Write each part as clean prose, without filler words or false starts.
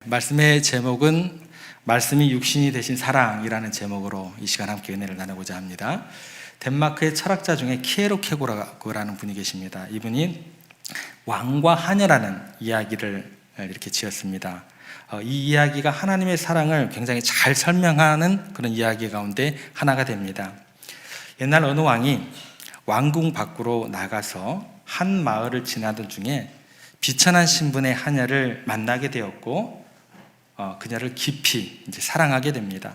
말씀의 제목은 말씀이 육신이 되신 사랑이라는 제목으로 이 시간 함께 은혜를 나누고자 합니다. 덴마크의 철학자 중에 키에로 케고라는 분이 계십니다. 이분이 왕과 하녀라는 이야기를 이렇게 지었습니다. 이 이야기가 하나님의 사랑을 굉장히 잘 설명하는 그런 이야기 가운데 하나가 됩니다. 옛날 어느 왕이 왕궁 밖으로 나가서 한 마을을 지나던 중에 비천한 신분의 하녀를 만나게 되었고 그녀를 깊이 사랑하게 됩니다.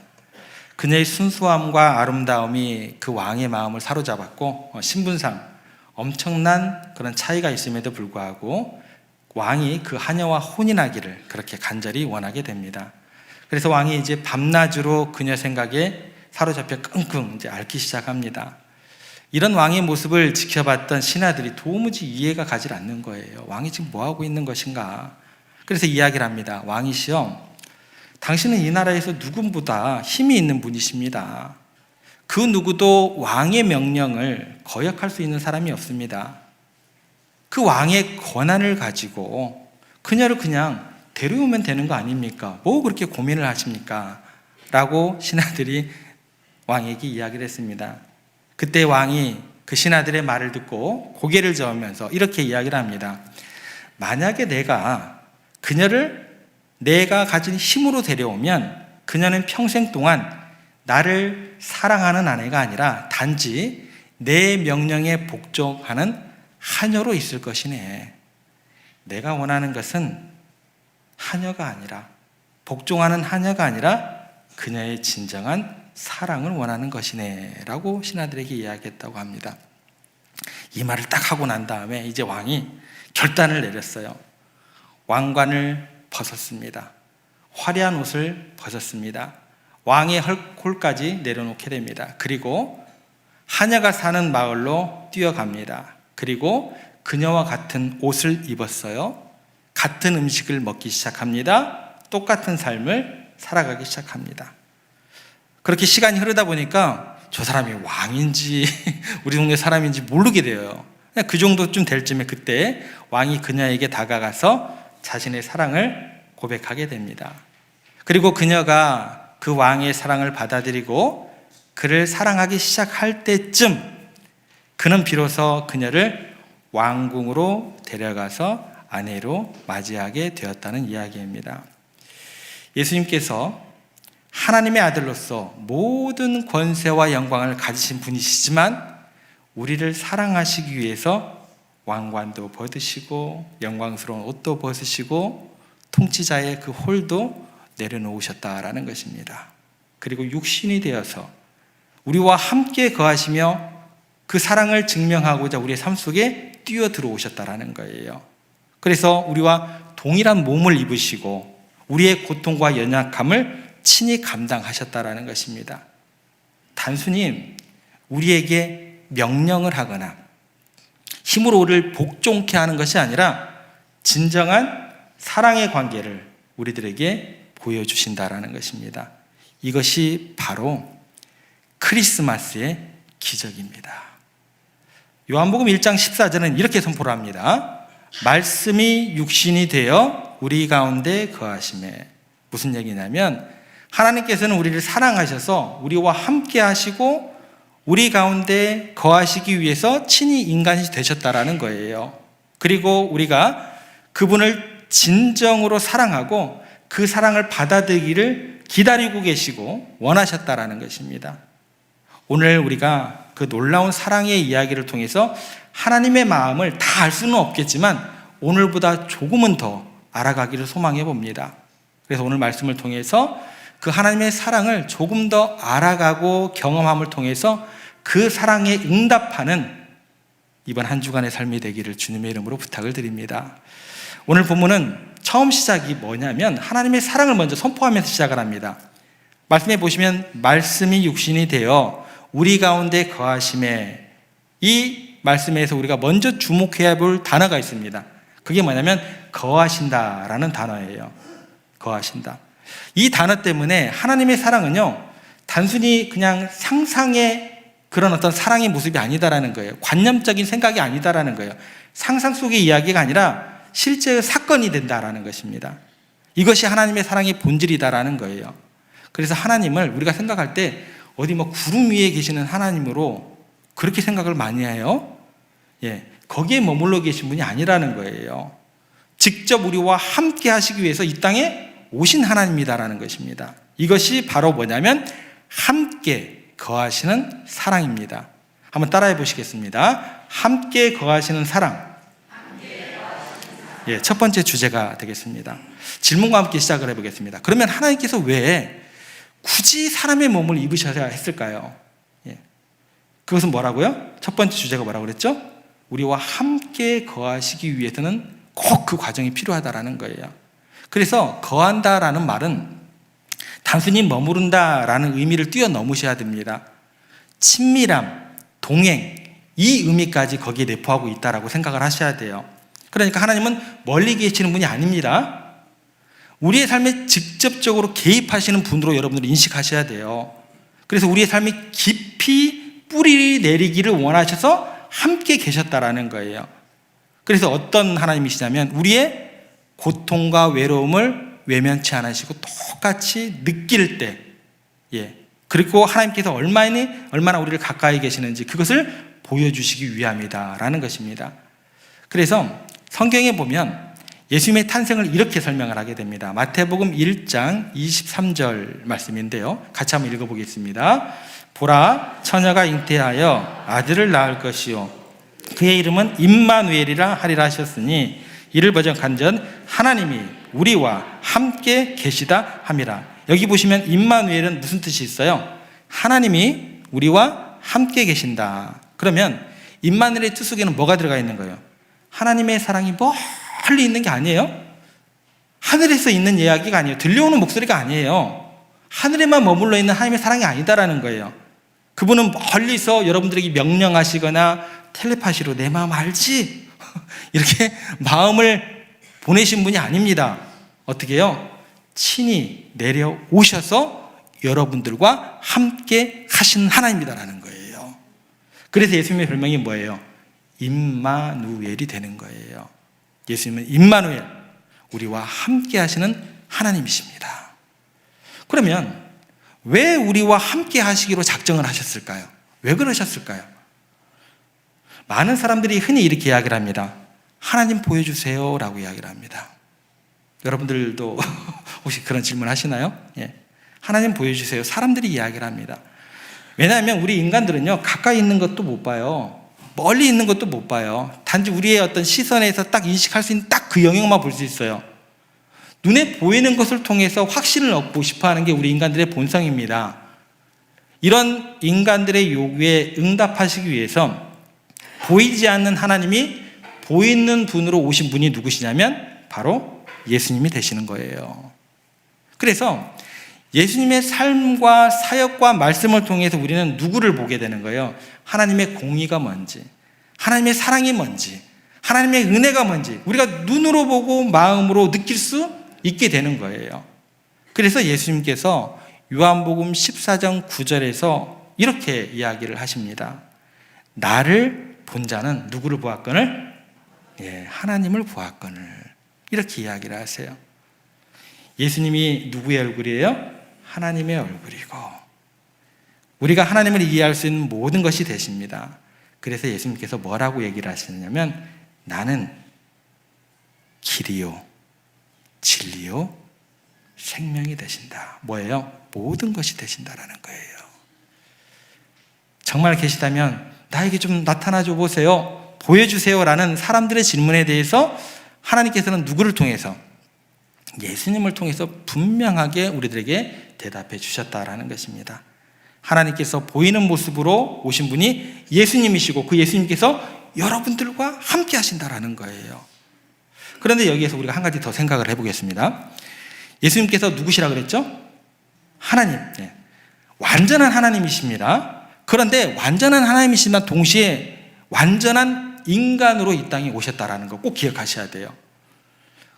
그녀의 순수함과 아름다움이 그 왕의 마음을 사로잡았고 신분상 엄청난 그런 차이가 있음에도 불구하고 왕이 그 하녀와 혼인하기를 그렇게 간절히 원하게 됩니다. 그래서 왕이 이제 밤낮으로 그녀 생각에 사로잡혀 끙끙 앓기 시작합니다. 이런 왕의 모습을 지켜봤던 신하들이 도무지 이해가 가지 않는 거예요. 왕이 지금 뭐 하고 있는 것인가? 그래서 이야기를 합니다. 왕이시여, 당신은 이 나라에서 누구보다 힘이 있는 분이십니다. 그 누구도 왕의 명령을 거역할 수 있는 사람이 없습니다. 그 왕의 권한을 가지고 그녀를 그냥 데려오면 되는 거 아닙니까? 뭐 그렇게 고민을 하십니까? 라고 신하들이 왕에게 이야기를 했습니다. 그때 왕이 그 신하들의 말을 듣고 고개를 저으면서 이렇게 이야기를 합니다. 만약에 내가 그녀를 내가 가진 힘으로 데려오면 그녀는 평생 동안 나를 사랑하는 아내가 아니라 단지 내 명령에 복종하는 하녀로 있을 것이네. 내가 원하는 것은 하녀가 아니라, 복종하는 하녀가 아니라 그녀의 진정한 사랑을 원하는 것이네 라고 신하들에게 이야기했다고 합니다. 이 말을 딱 하고 난 다음에 이제 왕이 결단을 내렸어요. 왕관을 벗었습니다. 화려한 옷을 벗었습니다. 왕의 홀까지 내려놓게 됩니다. 그리고 하녀가 사는 마을로 뛰어갑니다. 그리고 그녀와 같은 옷을 입었어요. 같은 음식을 먹기 시작합니다. 똑같은 삶을 살아가기 시작합니다. 그렇게 시간이 흐르다 보니까 저 사람이 왕인지 우리 동네 사람인지 모르게 돼요. 그 정도쯤 될 쯤에 그때 왕이 그녀에게 다가가서 자신의 사랑을 고백하게 됩니다. 그리고 그녀가 그 왕의 사랑을 받아들이고 그를 사랑하기 시작할 때쯤 그는 비로소 그녀를 왕궁으로 데려가서 아내로 맞이하게 되었다는 이야기입니다. 예수님께서 하나님의 아들로서 모든 권세와 영광을 가지신 분이시지만 우리를 사랑하시기 위해서 왕관도 벗으시고 영광스러운 옷도 벗으시고 통치자의 그 홀도 내려놓으셨다라는 것입니다. 그리고 육신이 되어서 우리와 함께 거하시며 그 사랑을 증명하고자 우리의 삶 속에 뛰어들어오셨다라는 거예요. 그래서 우리와 동일한 몸을 입으시고 우리의 고통과 연약함을 친히 감당하셨다라는 것입니다. 단순히 우리에게 명령을 하거나 힘으로 우리를 복종케 하는 것이 아니라 진정한 사랑의 관계를 우리들에게 보여주신다라는 것입니다. 이것이 바로 크리스마스의 기적입니다. 요한복음 1장 14절은 이렇게 선포를 합니다. 말씀이 육신이 되어 우리 가운데 거하시매. 무슨 얘기냐면 하나님께서는 우리를 사랑하셔서 우리와 함께 하시고 우리 가운데 거하시기 위해서 친히 인간이 되셨다라는 거예요. 그리고 우리가 그분을 진정으로 사랑하고 그 사랑을 받아들이기를 기다리고 계시고 원하셨다라는 것입니다. 오늘 우리가 그 놀라운 사랑의 이야기를 통해서 하나님의 마음을 다 알 수는 없겠지만 오늘보다 조금은 더 알아가기를 소망해 봅니다. 그래서 오늘 말씀을 통해서 그 하나님의 사랑을 조금 더 알아가고 경험함을 통해서 그 사랑에 응답하는 이번 한 주간의 삶이 되기를 주님의 이름으로 부탁을 드립니다. 오늘 본문은 처음 시작이 뭐냐면 하나님의 사랑을 먼저 선포하면서 시작을 합니다. 말씀해 보시면 말씀이 육신이 되어 우리 가운데 거하심에, 이 말씀에서 우리가 먼저 주목해야 볼 단어가 있습니다. 그게 뭐냐면 거하신다라는 단어예요. 거하신다. 이 단어 때문에 하나님의 사랑은요, 단순히 그냥 상상의 그런 어떤 사랑의 모습이 아니다라는 거예요. 관념적인 생각이 아니다라는 거예요. 상상 속의 이야기가 아니라 실제의 사건이 된다라는 것입니다. 이것이 하나님의 사랑의 본질이다라는 거예요. 그래서 하나님을 우리가 생각할 때 어디 뭐 구름 위에 계시는 하나님으로 그렇게 생각을 많이 해요. 거기에 머물러 계신 분이 아니라는 거예요. 직접 우리와 함께 하시기 위해서 이 땅에 오신 하나님이다라는 것입니다. 이것이 바로 뭐냐면 함께 거하시는 사랑입니다. 한번 따라해 보시겠습니다. 함께 거하시는 사랑. 첫 번째 주제가 되겠습니다. 질문과 함께 시작을 해보겠습니다. 그러면 하나님께서 왜 굳이 사람의 몸을 입으셔야 했을까요? 그것은 뭐라고요? 첫 번째 주제가 뭐라고 그랬죠? 우리와 함께 거하시기 위해서는 꼭 그 과정이 필요하다라는 거예요. 그래서 거한다라는 말은 단순히 머무른다라는 의미를 뛰어넘으셔야 됩니다. 친밀함, 동행, 이 의미까지 거기에 내포하고 있다라고 생각을 하셔야 돼요. 그러니까 하나님은 멀리 계시는 분이 아닙니다. 우리의 삶에 직접적으로 개입하시는 분으로 여러분들 인식하셔야 돼요. 그래서 우리의 삶이 깊이 뿌리 내리기를 원하셔서 함께 계셨다라는 거예요. 그래서 어떤 하나님이시냐면 우리의 고통과 외로움을 외면치 않으시고 똑같이 느낄 때, 그리고 하나님께서 얼마나 우리를 가까이 계시는지 그것을 보여주시기 위함이다라는 것입니다. 그래서 성경에 보면 예수님의 탄생을 이렇게 설명을 하게 됩니다. 마태복음 1장 23절 말씀인데요. 같이 한번 읽어보겠습니다. 보라, 처녀가 잉태하여 아들을 낳을 것이요 그의 이름은 임마누엘이라 하리라 하셨으니 이를 버전간전 하나님이 우리와 함께 계시다 함이라. 여기 보시면 임마누엘은 무슨 뜻이 있어요? 하나님이 우리와 함께 계신다. 그러면 임마누엘의 뜻 속에는 뭐가 들어가 있는 거예요? 하나님의 사랑이 멀리 있는 게 아니에요. 하늘에서 있는 이야기가 아니에요. 들려오는 목소리가 아니에요. 하늘에만 머물러 있는 하나님의 사랑이 아니다라는 거예요. 그분은 멀리서 여러분들에게 명령하시거나 텔레파시로 내 마음 알지? 이렇게 마음을 보내신 분이 아닙니다. 어떻게 해요? 친히 내려오셔서 여러분들과 함께 하시는 하나님이다라는 거예요. 그래서 예수님의 별명이 뭐예요? 임마누엘이 되는 거예요. 예수님은 임마누엘, 우리와 함께 하시는 하나님이십니다. 그러면 왜 우리와 함께 하시기로 작정을 하셨을까요? 왜 그러셨을까요? 많은 사람들이 흔히 이렇게 이야기를 합니다. 하나님 보여주세요 라고 이야기를 합니다. 여러분들도 혹시 그런 질문 하시나요? 하나님 보여주세요. 사람들이 이야기를 합니다. 왜냐하면 우리 인간들은요, 가까이 있는 것도 못 봐요. 멀리 있는 것도 못 봐요. 단지 우리의 어떤 시선에서 딱 인식할 수 있는 딱 그 영역만 볼 수 있어요. 눈에 보이는 것을 통해서 확신을 얻고 싶어 하는 게 우리 인간들의 본성입니다. 이런 인간들의 요구에 응답하시기 위해서 보이지 않는 하나님이 보이는 분으로 오신 분이 누구시냐면 바로 예수님이 되시는 거예요. 그래서 예수님의 삶과 사역과 말씀을 통해서 우리는 누구를 보게 되는 거예요? 하나님의 공의가 뭔지, 하나님의 사랑이 뭔지, 하나님의 은혜가 뭔지 우리가 눈으로 보고 마음으로 느낄 수 있게 되는 거예요. 그래서 예수님께서 요한복음 14장 9절에서 이렇게 이야기를 하십니다. 나를 본 자는 누구를 보았거늘? 하나님을 보았거늘. 이렇게 이야기를 하세요. 예수님이 누구의 얼굴이에요? 하나님의 얼굴이고 우리가 하나님을 이해할 수 있는 모든 것이 되십니다. 그래서 예수님께서 뭐라고 얘기를 하시냐면 나는 길이요 진리요 생명이 되신다. 뭐예요? 모든 것이 되신다라는 거예요. 정말 계시다면 나에게 좀 나타나줘 보세요, 보여주세요 라는 사람들의 질문에 대해서 하나님께서는 누구를 통해서? 예수님을 통해서 분명하게 우리들에게 대답해 주셨다라는 것입니다. 하나님께서 보이는 모습으로 오신 분이 예수님이시고 그 예수님께서 여러분들과 함께 하신다라는 거예요. 그런데 여기에서 우리가 한 가지 더 생각을 해보겠습니다. 예수님께서 누구시라 그랬죠? 하나님. 완전한 하나님이십니다. 그런데 완전한 하나님이시지만 동시에 완전한 인간으로 이 땅에 오셨다라는 거 꼭 기억하셔야 돼요.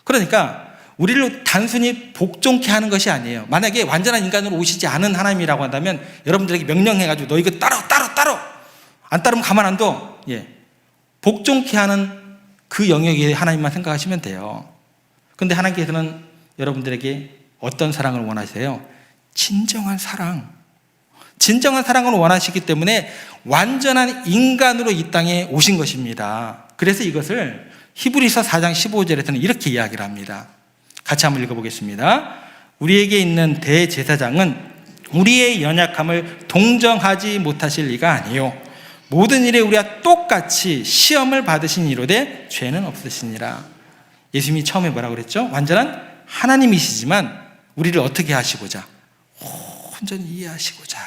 그러니까 우리를 단순히 복종케 하는 것이 아니에요. 만약에 완전한 인간으로 오시지 않은 하나님이라고 한다면 여러분들에게 명령해가지고 너 이거 따로 안 따르면 가만 안 둬. 복종케 하는 그 영역의 하나님만 생각하시면 돼요. 그런데 하나님께서는 여러분들에게 어떤 사랑을 원하세요? 진정한 사랑. 진정한 사랑을 원하시기 때문에 완전한 인간으로 이 땅에 오신 것입니다. 그래서 이것을 히브리서 4장 15절에서는 이렇게 이야기를 합니다. 같이 한번 읽어보겠습니다. 우리에게 있는 대제사장은 우리의 연약함을 동정하지 못하실 리가 아니요 모든 일에 우리가 똑같이 시험을 받으신 이로되 죄는 없으시니라. 예수님이 처음에 뭐라고 그랬죠? 완전한 하나님이시지만 우리를 어떻게 하시고자? 온전히 이해하시고자,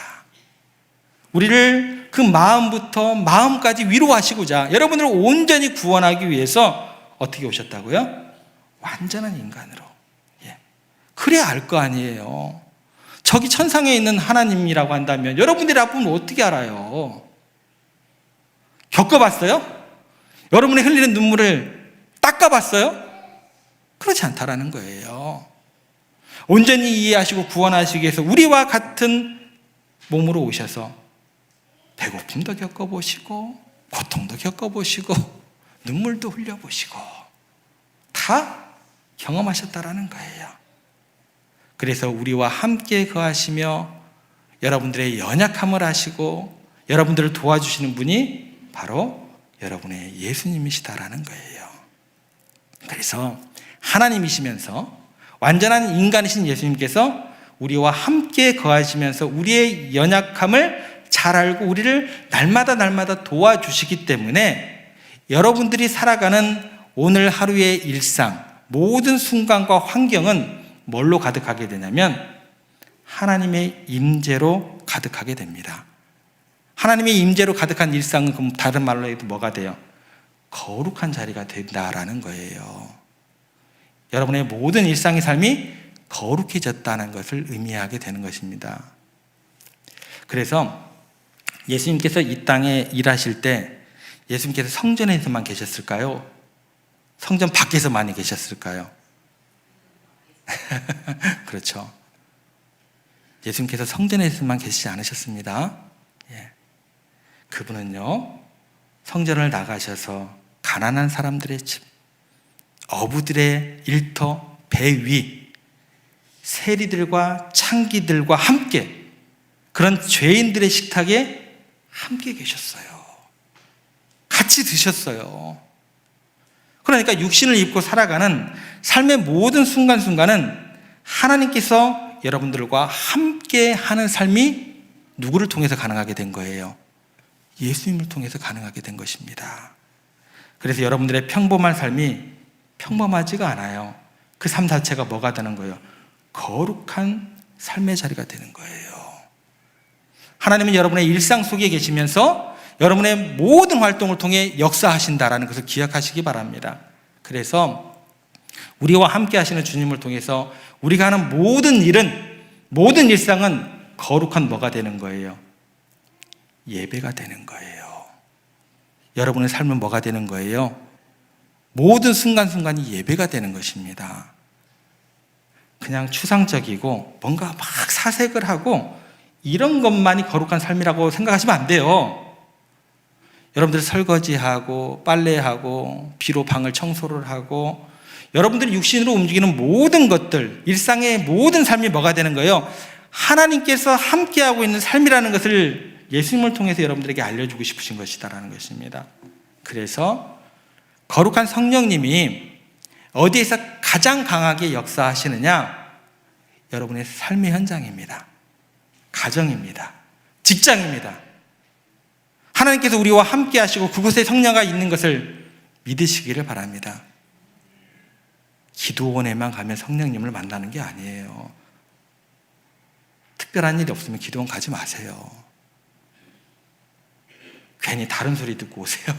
우리를 그 마음부터 마음까지 위로하시고자, 여러분을 온전히 구원하기 위해서 어떻게 오셨다고요? 완전한 인간으로. 그래야 알 거 아니에요. 저기 천상에 있는 하나님이라고 한다면 여러분들이 아프면 어떻게 알아요? 겪어봤어요? 여러분이 흘리는 눈물을 닦아봤어요? 그렇지 않다라는 거예요. 온전히 이해하시고 구원하시기 위해서 우리와 같은 몸으로 오셔서 배고픔도 겪어보시고 고통도 겪어보시고 눈물도 흘려보시고 다 경험하셨다라는 거예요. 그래서 우리와 함께 거하시며 여러분들의 연약함을 아시고 여러분들을 도와주시는 분이 바로 여러분의 예수님이시다라는 거예요. 그래서 하나님이시면서 완전한 인간이신 예수님께서 우리와 함께 거하시면서 우리의 연약함을 잘 알고 우리를 날마다 도와주시기 때문에 여러분들이 살아가는 오늘 하루의 일상, 모든 순간과 환경은 뭘로 가득하게 되냐면 하나님의 임재로 가득하게 됩니다. 하나님의 임재로 가득한 일상은 그럼 다른 말로 해도 뭐가 돼요? 거룩한 자리가 된다라는 거예요. 여러분의 모든 일상의 삶이 거룩해졌다는 것을 의미하게 되는 것입니다. 그래서 예수님께서 이 땅에 일하실 때 예수님께서 성전에서만 계셨을까요? 성전 밖에서 많이 계셨을까요? 그렇죠. 예수님께서 성전에서만 계시지 않으셨습니다. 그분은요, 성전을 나가셔서 가난한 사람들의 집, 어부들의 일터, 배 위, 세리들과 창기들과 함께 그런 죄인들의 식탁에 함께 계셨어요. 같이 드셨어요. 그러니까 육신을 입고 살아가는 삶의 모든 순간순간은 하나님께서 여러분들과 함께 하는 삶이 누구를 통해서 가능하게 된 거예요? 예수님을 통해서 가능하게 된 것입니다. 그래서 여러분들의 평범한 삶이 평범하지가 않아요. 그 삶 자체가 뭐가 되는 거예요? 거룩한 삶의 자리가 되는 거예요. 하나님은 여러분의 일상 속에 계시면서 여러분의 모든 활동을 통해 역사하신다라는 것을 기억하시기 바랍니다. 그래서 우리와 함께 하시는 주님을 통해서 우리가 하는 모든 일은, 모든 일상은 거룩한 뭐가 되는 거예요? 예배가 되는 거예요. 여러분의 삶은 뭐가 되는 거예요? 모든 순간순간이 예배가 되는 것입니다. 그냥 추상적이고 뭔가 막 사색을 하고 이런 것만이 거룩한 삶이라고 생각하시면 안 돼요. 여러분들 설거지하고 빨래하고 비로 방을 청소를 하고 여러분들이 육신으로 움직이는 모든 것들, 일상의 모든 삶이 뭐가 되는 거예요? 하나님께서 함께하고 있는 삶이라는 것을 예수님을 통해서 여러분들에게 알려주고 싶으신 것이다라는 것입니다. 그래서 거룩한 성령님이 어디에서 가장 강하게 역사하시느냐? 여러분의 삶의 현장입니다. 가정입니다. 직장입니다. 하나님께서 우리와 함께 하시고 그곳에 성령가 있는 것을 믿으시기를 바랍니다. 기도원에만 가면 성령님을 만나는 게 아니에요. 특별한 일이 없으면 기도원 가지 마세요. 괜히 다른 소리 듣고 오세요.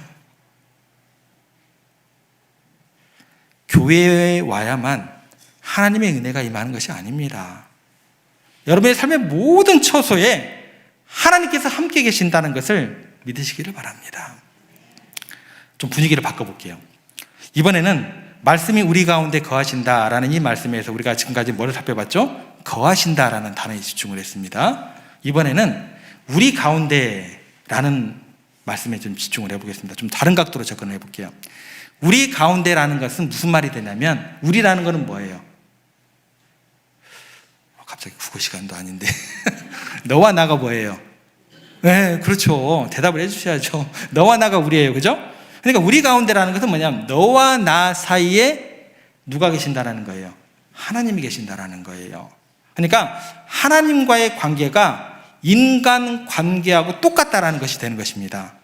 교회에 와야만 하나님의 은혜가 임하는 것이 아닙니다. 여러분의 삶의 모든 처소에 하나님께서 함께 계신다는 것을 믿으시기를 바랍니다. 좀 분위기를 바꿔볼게요. 이번에는 말씀이 우리 가운데 거하신다라는 이 말씀에서 우리가 지금까지 뭐를 살펴봤죠? 거하신다라는 단어에 집중을 했습니다. 이번에는 우리 가운데라는 말씀에 좀 집중을 해보겠습니다. 좀 다른 각도로 접근을 해볼게요. 우리 가운데라는 것은 무슨 말이 되냐면, 우리라는 것은 뭐예요? 갑자기 국어 시간도 아닌데 너와 나가 뭐예요? 네, 그렇죠. 대답을 해주셔야죠. 너와 나가 우리예요, 그죠? 그러니까 우리 가운데라는 것은 뭐냐면 너와 나 사이에 누가 계신다라는 거예요? 하나님이 계신다라는 거예요. 그러니까 하나님과의 관계가 인간 관계하고 똑같다라는 것이 되는 것입니다.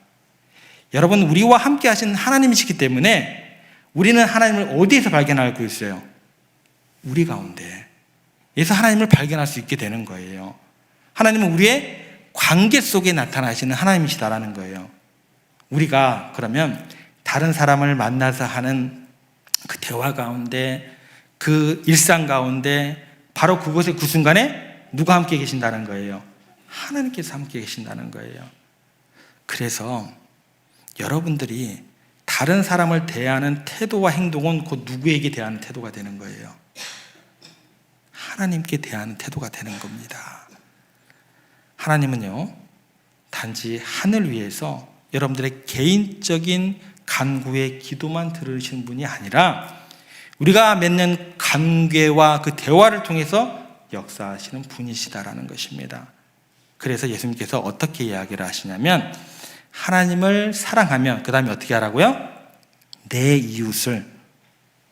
여러분, 우리와 함께 하신 하나님이시기 때문에 우리는 하나님을 어디에서 발견하고 있어요? 우리 가운데. 에서 하나님을 발견할 수 있게 되는 거예요. 하나님은 우리의 관계 속에 나타나시는 하나님이시다라는 거예요. 우리가 그러면 다른 사람을 만나서 하는 그 대화 가운데, 그 일상 가운데 바로 그곳의 그 순간에 누가 함께 계신다는 거예요? 하나님께서 함께 계신다는 거예요. 그래서 여러분들이 다른 사람을 대하는 태도와 행동은 곧 누구에게 대하는 태도가 되는 거예요? 하나님께 대하는 태도가 되는 겁니다. 하나님은요, 단지 하늘 위에서 여러분들의 개인적인 간구의 기도만 들으시는 분이 아니라 우리가 맺는 관계와 그 대화를 통해서 역사하시는 분이시다라는 것입니다. 그래서 예수님께서 어떻게 이야기를 하시냐면 하나님을 사랑하면 그 다음에 어떻게 하라고요? 내 이웃을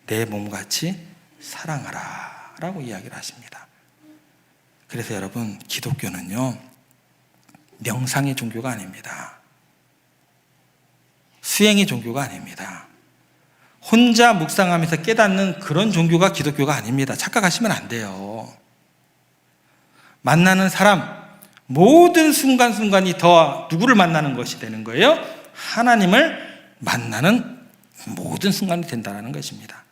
내 몸같이 사랑하라 라고 이야기를 하십니다. 그래서 여러분, 기독교는요, 명상의 종교가 아닙니다. 수행의 종교가 아닙니다. 혼자 묵상하면서 깨닫는 그런 종교가 기독교가 아닙니다. 착각하시면 안 돼요. 만나는 사람, 모든 순간순간이 더 누구를 만나는 것이 되는 거예요? 하나님을 만나는 모든 순간이 된다는 것입니다.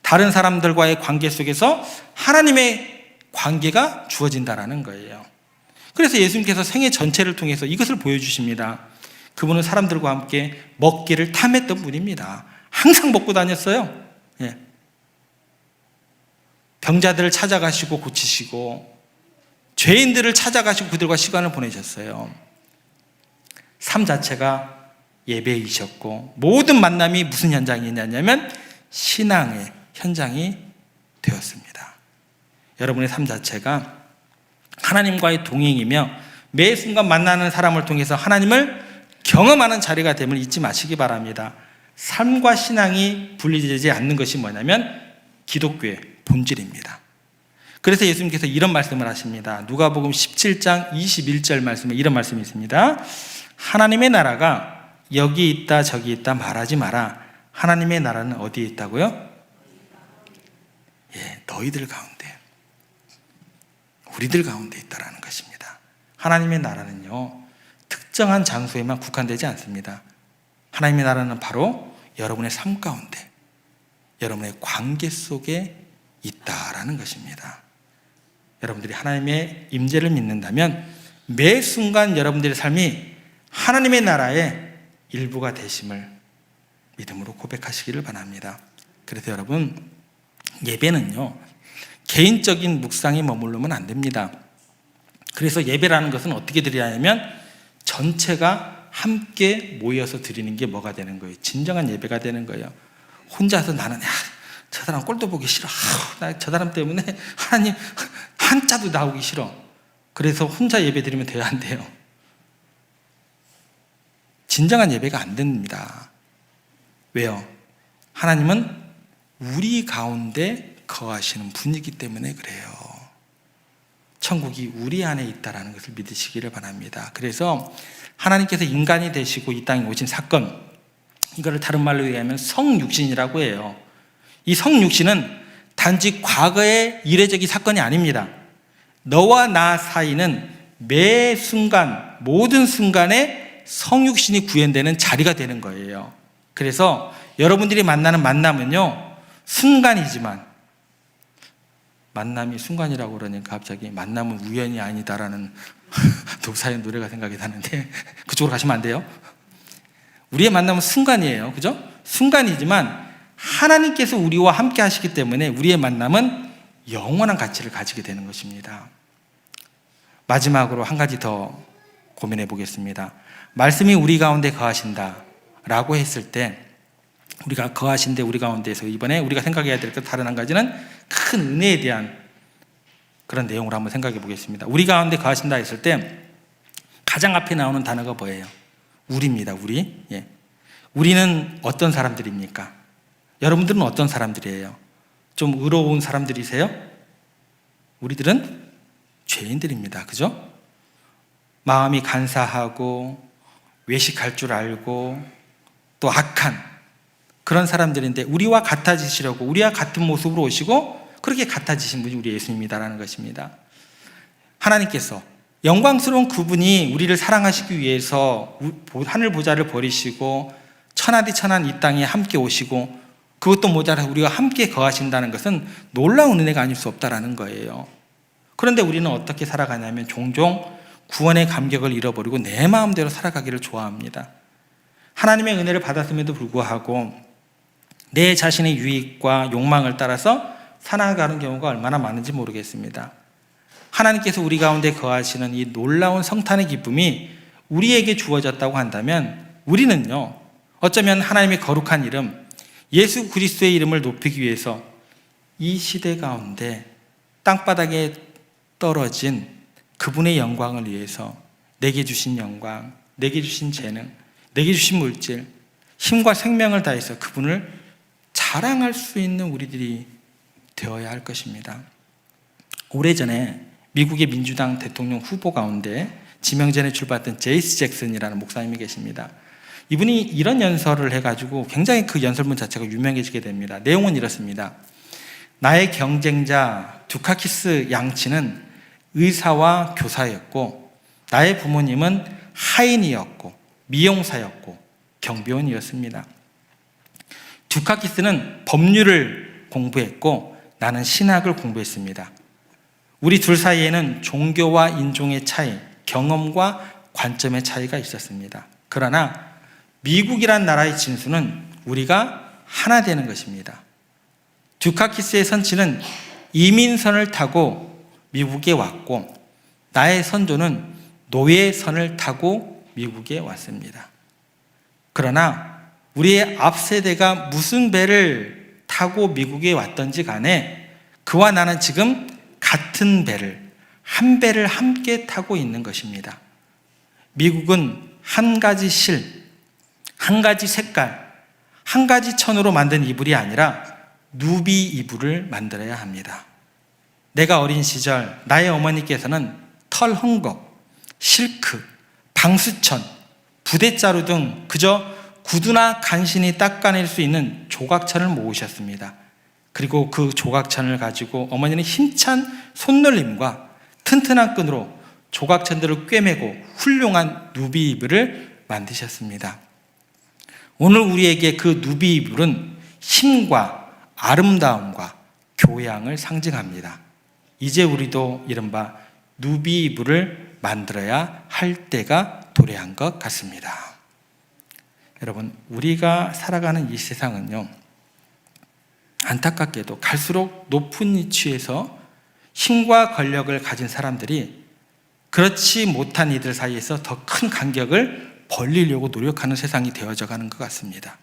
다른 사람들과의 관계 속에서 하나님의 관계가 주어진다는 거예요. 그래서 예수님께서 생애 전체를 통해서 이것을 보여주십니다. 그분은 사람들과 함께 먹기를 탐했던 분입니다. 항상 먹고 다녔어요. 예. 병자들을 찾아가시고 고치시고 죄인들을 찾아가시고 그들과 시간을 보내셨어요. 삶 자체가 예배이셨고 모든 만남이 무슨 현장이냐면 신앙의 현장이 되었습니다. 여러분의 삶 자체가 하나님과의 동행이며 매 순간 만나는 사람을 통해서 하나님을 경험하는 자리가 됨을 잊지 마시기 바랍니다. 삶과 신앙이 분리되지 않는 것이 뭐냐면 기독교의 본질입니다. 그래서 예수님께서 이런 말씀을 하십니다. 누가복음 17장 21절 말씀에 이런 말씀이 있습니다. 하나님의 나라가 여기 있다 저기 있다 말하지 마라. 하나님의 나라는 어디에 있다고요? 예, 너희들 가운데, 우리들 가운데 있다라는 것입니다. 하나님의 나라는요, 특정한 장소에만 국한되지 않습니다. 하나님의 나라는 바로 여러분의 삶 가운데, 여러분의 관계 속에 있다라는 것입니다. 여러분들이 하나님의 임재를 믿는다면 매 순간 여러분들의 삶이 하나님의 나라의 일부가 되심을 믿음으로 고백하시기를 바랍니다. 그래서 여러분, 예배는요, 개인적인 묵상에 머무르면 안 됩니다. 그래서 예배라는 것은 어떻게 드려야 하냐면 전체가 함께 모여서 드리는 게 뭐가 되는 거예요? 진정한 예배가 되는 거예요. 혼자서 나는 저 사람 꼴도 보기 싫어. 나 저 사람 때문에 하나님 한자도 나오기 싫어. 그래서 혼자 예배 드리면 돼요, 안 돼요? 진정한 예배가 안 됩니다. 왜요? 하나님은 우리 가운데 거하시는 분이기 때문에 그래요. 천국이 우리 안에 있다는 것을 믿으시기를 바랍니다. 그래서 하나님께서 인간이 되시고 이 땅에 오신 사건, 이거를 다른 말로 얘기하면 성육신이라고 해요. 이 성육신은 단지 과거의 이례적인 사건이 아닙니다. 너와 나 사이는 매 순간, 모든 순간에 성육신이 구현되는 자리가 되는 거예요. 그래서 여러분들이 만나는 만남은요, 순간이지만, 만남이 순간이라고 그러니까 갑자기 만남은 우연이 아니다라는 독사의 노래가 생각이 나는데 그쪽으로 가시면 안 돼요. 우리의 만남은 순간이에요. 그죠? 순간이지만 하나님께서 우리와 함께 하시기 때문에 우리의 만남은 영원한 가치를 가지게 되는 것입니다. 마지막으로 한 가지 더 고민해 보겠습니다. 말씀이 우리 가운데 거하신다 라고 했을 때, 우리가 거하신데 우리 가운데에서 이번에 우리가 생각해야 될 것 다른 한 가지는 큰 은혜에 대한 그런 내용으로 한번 생각해 보겠습니다. 우리 가운데 거하신다 했을 때 가장 앞에 나오는 단어가 뭐예요? 우리입니다. 우리. 예. 우리는 어떤 사람들입니까? 여러분들은 어떤 사람들이에요? 좀 의로운 사람들이세요? 우리들은 죄인들입니다. 그죠? 마음이 간사하고 외식할 줄 알고 또 악한 그런 사람들인데 우리와 같아지시려고 우리와 같은 모습으로 오시고 그렇게 같아지신 분이 우리 예수님이다라는 것입니다. 하나님께서 영광스러운 그분이 우리를 사랑하시기 위해서 하늘 보좌를 버리시고 천하디 천한 이 땅에 함께 오시고 그것도 모자라 우리가 함께 거하신다는 것은 놀라운 은혜가 아닐 수 없다라는 거예요. 그런데 우리는 어떻게 살아가냐면 종종 구원의 감격을 잃어버리고 내 마음대로 살아가기를 좋아합니다. 하나님의 은혜를 받았음에도 불구하고 내 자신의 유익과 욕망을 따라서 살아가는 경우가 얼마나 많은지 모르겠습니다. 하나님께서 우리 가운데 거하시는 이 놀라운 성탄의 기쁨이 우리에게 주어졌다고 한다면 우리는요, 어쩌면 하나님의 거룩한 이름, 예수 그리스도의 이름을 높이기 위해서 이 시대 가운데 땅바닥에 떨어진 그분의 영광을 위해서 내게 주신 영광, 내게 주신 재능, 내게 주신 물질, 힘과 생명을 다해서 그분을 자랑할 수 있는 우리들이 되어야 할 것입니다. 오래전에 미국의 민주당 대통령 후보 가운데 지명전에 출발했던 제이스 잭슨이라는 목사님이 계십니다. 이분이 이런 연설을 해가지고 굉장히 그 연설문 자체가 유명해지게 됩니다. 내용은 이렇습니다. 나의 경쟁자 두카키스 양치는 의사와 교사였고 나의 부모님은 하인이었고 미용사였고 경비원이었습니다. 두카키스는 법률을 공부했고 나는 신학을 공부했습니다. 우리 둘 사이에는 종교와 인종의 차이, 경험과 관점의 차이가 있었습니다. 그러나 미국이란 나라의 진수는 우리가 하나 되는 것입니다. 두카키스의 선치는 이민선을 타고 미국에 왔고 나의 선조는 노예선을 타고 미국에 왔습니다. 그러나 우리의 앞세대가 무슨 배를 타고 미국에 왔던지 간에 그와 나는 지금 같은 배를, 한 배를 함께 타고 있는 것입니다. 미국은 한 가지 실, 한 가지 색깔, 한 가지 천으로 만든 이불이 아니라 누비 이불을 만들어야 합니다. 내가 어린 시절 나의 어머니께서는 털 헝겊, 실크, 방수천, 부대자루 등 그저 구두나 간신히 닦아낼 수 있는 조각천을 모으셨습니다. 그리고 그 조각천을 가지고 어머니는 힘찬 손놀림과 튼튼한 끈으로 조각천들을 꿰매고 훌륭한 누비 이불을 만드셨습니다. 오늘 우리에게 그 누비 이불은 힘과 아름다움과 교양을 상징합니다. 이제 우리도 이른바 누비 이불을 만들어야 할 때가 도래한 것 같습니다. 여러분, 우리가 살아가는 이 세상은요, 안타깝게도 갈수록 높은 위치에서 힘과 권력을 가진 사람들이 그렇지 못한 이들 사이에서 더 큰 간격을 벌리려고 노력하는 세상이 되어져 가는 것 같습니다.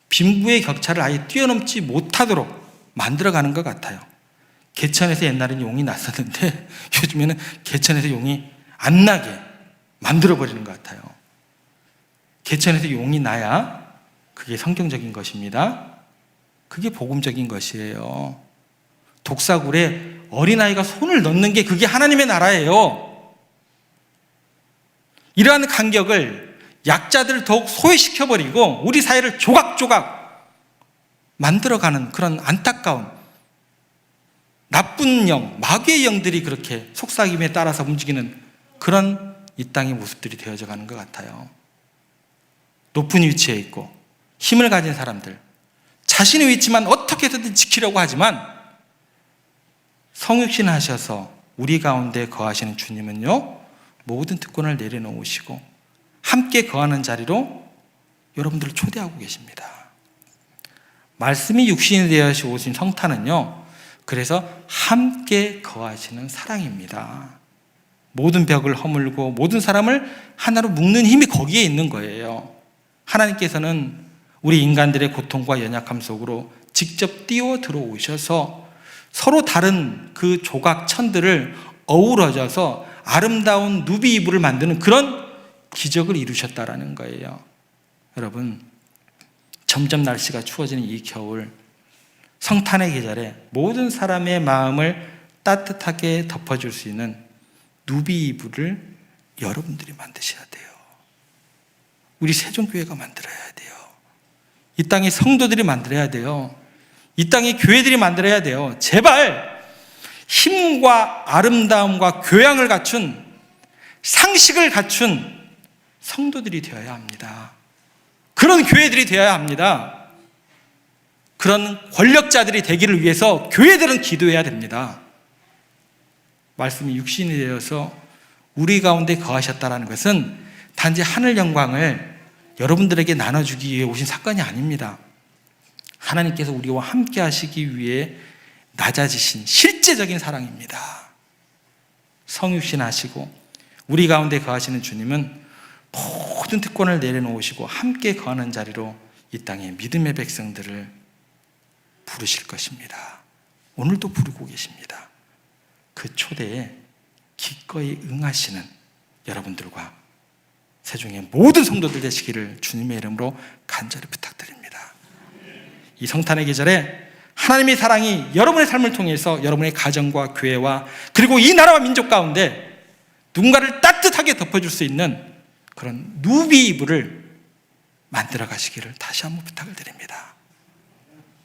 빈부의 격차를 아예 뛰어넘지 못하도록 만들어가는 것 같아요. 개천에서 옛날에는 용이 났었는데 요즘에는 개천에서 용이 안 나게 만들어버리는 것 같아요. 개천에서 용이 나야 그게 성경적인 것입니다. 그게 복음적인 것이에요. 독사굴에 어린아이가 손을 넣는 게 그게 하나님의 나라예요. 이러한 간격을 약자들을 더욱 소외시켜버리고 우리 사회를 조각조각 만들어가는 그런 안타까운 나쁜 영, 마귀의 영들이 그렇게 속삭임에 따라서 움직이는 그런 이 땅의 모습들이 되어져 가는 것 같아요. 높은 위치에 있고 힘을 가진 사람들, 자신의 위치만 어떻게 해서든 지키려고 하지만 성육신 하셔서 우리 가운데 거하시는 주님은요, 모든 특권을 내려놓으시고 함께 거하는 자리로 여러분들을 초대하고 계십니다. 말씀이 육신이 되어 오신 성탄은요, 그래서 함께 거하시는 사랑입니다. 모든 벽을 허물고 모든 사람을 하나로 묶는 힘이 거기에 있는 거예요. 하나님께서는 우리 인간들의 고통과 연약함 속으로 직접 뛰어 들어오셔서 서로 다른 그 조각 천들을 어우러져서 아름다운 누비 이불을 만드는 그런 기적을 이루셨다라는 거예요. 여러분, 점점 날씨가 추워지는 이 겨울, 성탄의 계절에 모든 사람의 마음을 따뜻하게 덮어줄 수 있는 누비 이불을 여러분들이 만드셔야 돼요. 우리 세종교회가 만들어야 돼요. 이 땅의 성도들이 만들어야 돼요. 이 땅의 교회들이 만들어야 돼요. 제발 힘과 아름다움과 교양을 갖춘, 상식을 갖춘 성도들이 되어야 합니다. 그런 교회들이 되어야 합니다. 그런 권력자들이 되기를 위해서 교회들은 기도해야 됩니다. 말씀이 육신이 되어서 우리 가운데 거하셨다는 것은 단지 하늘 영광을 여러분들에게 나눠주기 위해 오신 사건이 아닙니다. 하나님께서 우리와 함께 하시기 위해 낮아지신 실제적인 사랑입니다. 성육신 하시고 우리 가운데 거하시는 주님은 모든 특권을 내려놓으시고 함께 거하는 자리로 이 땅의 믿음의 백성들을 부르실 것입니다. 오늘도 부르고 계십니다. 그 초대에 기꺼이 응하시는 여러분들과 세종의 모든 성도들 되시기를 주님의 이름으로 간절히 부탁드립니다. 이 성탄의 계절에 하나님의 사랑이 여러분의 삶을 통해서 여러분의 가정과 교회와 그리고 이 나라와 민족 가운데 누군가를 따뜻하게 덮어줄 수 있는 그런 누비 이불을 만들어 가시기를 다시 한번 부탁을 드립니다.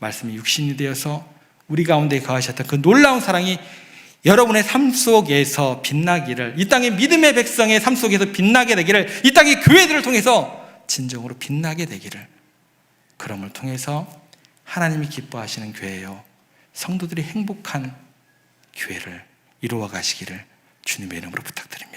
말씀이 육신이 되어서 우리 가운데 거하셨던 그 놀라운 사랑이 여러분의 삶 속에서 빛나기를, 이 땅의 믿음의 백성의 삶 속에서 빛나게 되기를, 이 땅의 교회들을 통해서 진정으로 빛나게 되기를, 그럼을 통해서 하나님이 기뻐하시는 교회요, 성도들이 행복한 교회를 이루어 가시기를 주님의 이름으로 부탁드립니다.